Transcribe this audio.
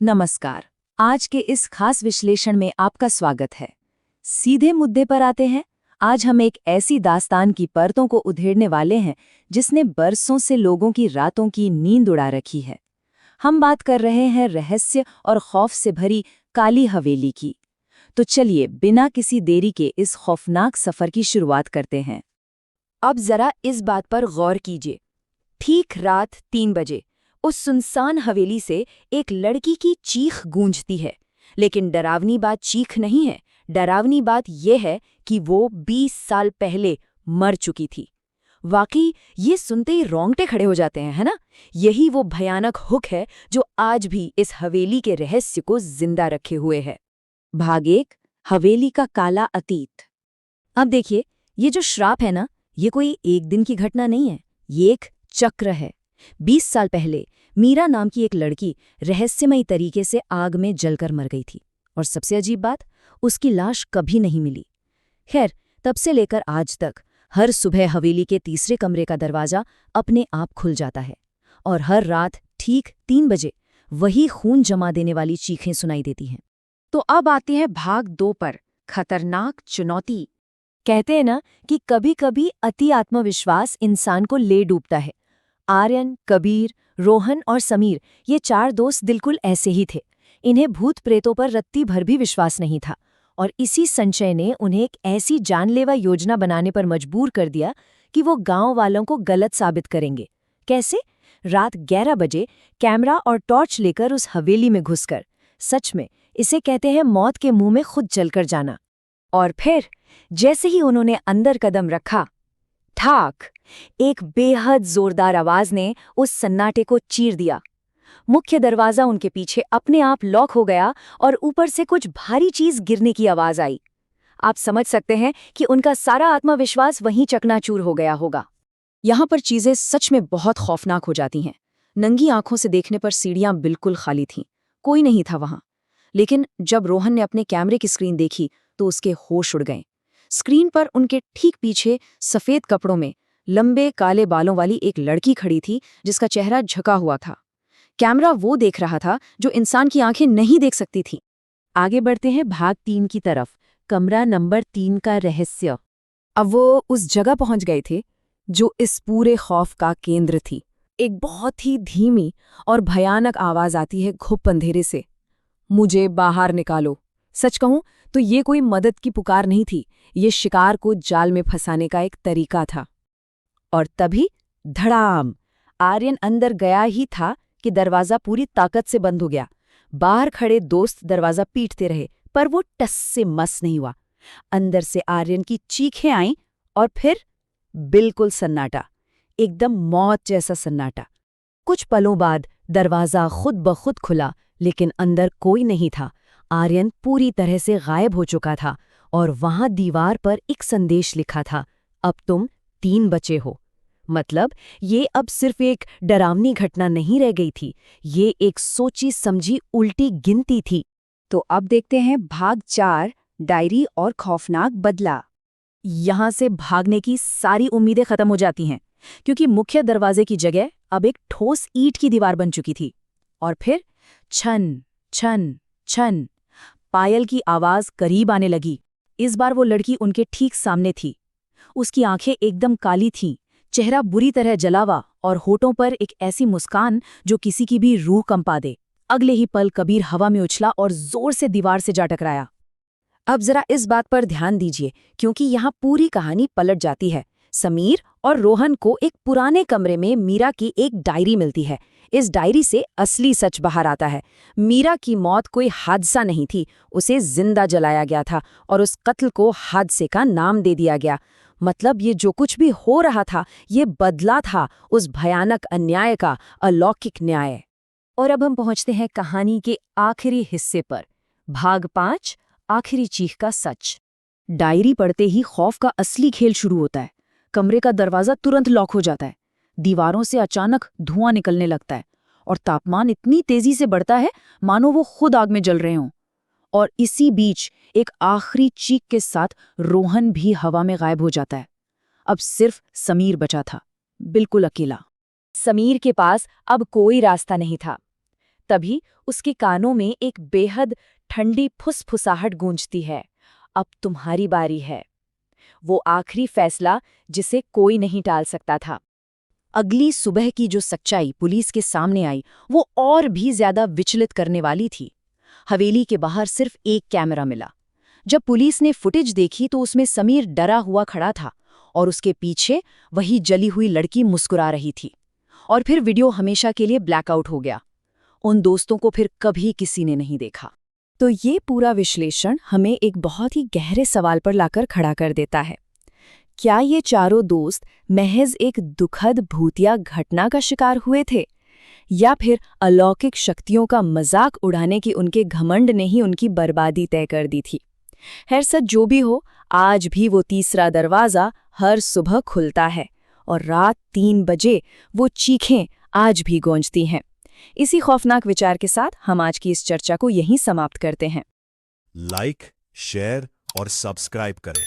नमस्कार। आज के इस खास विश्लेषण में आपका स्वागत है। सीधे मुद्दे पर आते हैं। आज हम एक ऐसी दास्तान की परतों को उधेड़ने वाले हैं जिसने बरसों से लोगों की रातों की नींद उड़ा रखी है। हम बात कर रहे हैं रहस्य और खौफ से भरी काली हवेली की। तो चलिए बिना किसी देरी के इस खौफनाक सफर की शुरुआत करते हैं। अब जरा इस बात पर गौर कीजिए। ठीक रात 3 बजे उस सुनसान हवेली से एक लड़की की चीख गूंजती है। लेकिन डरावनी बात चीख नहीं है, डरावनी बात यह है कि वो 20 साल पहले मर चुकी थी। वाकई ये सुनते ही रोंगटे खड़े हो जाते हैं, है ना? यही वो भयानक हुक है जो आज भी इस हवेली के रहस्य को जिंदा रखे हुए है। भाग 1, हवेली का काला अतीत। अब देखिए, ये जो श्राप है ना, ये कोई एक दिन की घटना नहीं है, ये एक चक्र है। 20 साल पहले मीरा नाम की एक लड़की रहस्यमयी तरीके से आग में जलकर मर गई थी। और सबसे अजीब बात, उसकी लाश कभी नहीं मिली। खैर, तब से लेकर आज तक हर सुबह हवेली के तीसरे कमरे का दरवाजा अपने आप खुल जाता है और हर रात ठीक 3 बजे वही खून जमा देने वाली चीखें सुनाई देती हैं। तो अब आते हैं भाग 2 पर, खतरनाक चुनौती। कहते हैं ना कि कभी-कभी अति आत्मविश्वास इंसान को ले डूबता है। आर्यन, कबीर, रोहन और समीर, ये 4 दोस्त बिल्कुल ऐसे ही थे। इन्हें भूत प्रेतों पर रत्ती भर भी विश्वास नहीं था और इसी संशय ने उन्हें एक ऐसी जानलेवा योजना बनाने पर मजबूर कर दिया कि वो गांव वालों को गलत साबित करेंगे। कैसे? रात 11 बजे कैमरा और टॉर्च लेकर उस हवेली में घुसकर, सच में इसे कहते हैं मौत के मुंह में खुद जलकर जाना। और फिर जैसे ही उन्होंने अंदर कदम रखा, ठाक, एक बेहद जोरदार आवाज ने उस सन्नाटे को चीर दिया। मुख्य दरवाजा उनके पीछे अपने आप लॉक हो गया और ऊपर से कुछ भारी चीज गिरने की आवाज आई। आप समझ सकते हैं कि उनका सारा आत्मविश्वास वहीं चकनाचूर हो गया होगा। यहाँ पर चीजें सच में बहुत खौफनाक हो जाती हैं। नंगी आंखों से देखने पर सीढ़ियां बिल्कुल खाली थीं, कोई नहीं था वहां। लेकिन जब रोहन ने अपने कैमरे की स्क्रीन देखी तो उसके होश उड़ गए। स्क्रीन पर उनके ठीक पीछे सफेद कपड़ों में लंबे काले बालों वाली एक लड़की खड़ी थी जिसका चेहरा झुका हुआ था। कैमरा वो देख रहा था जो इंसान की आंखें नहीं देख सकती थी। आगे बढ़ते हैं भाग 3 की तरफ, कमरा नंबर 3 का रहस्य। अब वो उस जगह पहुंच गए थे जो इस पूरे खौफ का केंद्र थी। एक बहुत ही धीमी और भयानक आवाज आती है घुप अंधेरे से, मुझे बाहर निकालो। सच कहूं तो ये कोई मदद की पुकार नहीं थी, ये शिकार को जाल में फंसाने का एक तरीका था। और तभी धड़ाम, आर्यन अंदर गया ही था कि दरवाजा पूरी ताकत से बंद हो गया। बाहर खड़े दोस्त दरवाजा पीटते रहे पर वो टस से मस नहीं हुआ। अंदर से आर्यन की चीखें आईं और फिर बिल्कुल सन्नाटा, एकदम मौत जैसा सन्नाटा। कुछ पलों बाद दरवाजा खुद ब खुद खुला, लेकिन अंदर कोई नहीं था। आर्यन पूरी तरह से गायब हो चुका था और वहां दीवार पर एक संदेश लिखा था, अब तुम 3 बचे हो। मतलब ये अब सिर्फ एक डरावनी घटना नहीं रह गई थी, ये एक सोची समझी उल्टी गिनती थी। तो अब देखते हैं भाग 4, डायरी और खौफनाक बदला। यहां से भागने की सारी उम्मीदें खत्म हो जाती हैं क्योंकि मुख्य दरवाजे की जगह अब एक ठोस ईंट की दीवार बन चुकी थी। और फिर छन छन छन, पायल की आवाज करीब आने लगी। इस बार वो लड़की उनके ठीक सामने थी। उसकी आंखें एकदम काली थीं, चेहरा बुरी तरह जला हुआ और होठों पर एक ऐसी मुस्कान जो किसी की भी रूह कंपा दे। अगले ही पल कबीर हवा में उछला और जोर से दीवार से जा टकराया। अब जरा इस बात पर ध्यान दीजिए क्योंकि यहाँ पूरी कहानी पलट जाती है। समीर और रोहन को एक पुराने कमरे में मीरा की एक डायरी मिलती है। इस डायरी से असली सच बाहर आता है। मीरा की मौत कोई हादसा नहीं थी, उसे जिंदा जलाया गया था और उस कत्ल को हादसे का नाम दे दिया गया। मतलब ये जो कुछ भी हो रहा था ये बदला था उस भयानक अन्याय का, अलौकिक न्याय। और अब हम पहुंचते हैं कहानी के आखिरी हिस्से पर, भाग 5, आखिरी चीख का सच। डायरी पढ़ते ही खौफ का असली खेल शुरू होता है। कमरे का दरवाजा तुरंत लॉक हो जाता है, दीवारों से अचानक धुआं निकलने लगता है और तापमान इतनी तेजी से बढ़ता है मानो वो खुद आग में जल रहे हों। और इसी बीच एक आखिरी चीख के साथ रोहन भी हवा में गायब हो जाता है। अब सिर्फ समीर बचा था, बिल्कुल अकेला। समीर के पास अब कोई रास्ता नहीं था। तभी उसके कानों में एक बेहद ठंडी फुसफुसाहट गूंजती है। अब तुम्हारी बारी है। वो आखिरी फैसला जिसे कोई नहीं टाल सकता था। अगली सुबह की जो सच्चाई पुलिस के सामने आई वो और भी ज्यादा विचलित करने वाली थी। हवेली के बाहर सिर्फ एक कैमरा मिला। जब पुलिस ने फुटेज देखी तो उसमें समीर डरा हुआ खड़ा था और उसके पीछे वही जली हुई लड़की मुस्कुरा रही थी। और फिर वीडियो हमेशा के लिए ब्लैकआउट हो गया। उन दोस्तों को फिर कभी किसी ने नहीं देखा। तो ये पूरा विश्लेषण हमें एक बहुत ही गहरे सवाल पर लाकर खड़ा कर देता है। क्या ये चारों दोस्त महज एक दुखद भूतिया घटना का शिकार हुए थे, या फिर अलौकिक शक्तियों का मजाक उड़ाने की उनके घमंड ने ही उनकी बर्बादी तय कर दी थी? खैर सच जो भी हो, आज भी वो तीसरा दरवाजा हर सुबह खुलता है और रात 3 बजे वो चीखें आज भी गूंजती हैं। इसी खौफनाक विचार के साथ हम आज की इस चर्चा को यहीं समाप्त करते हैं। लाइक, शेयर और सब्सक्राइब करें।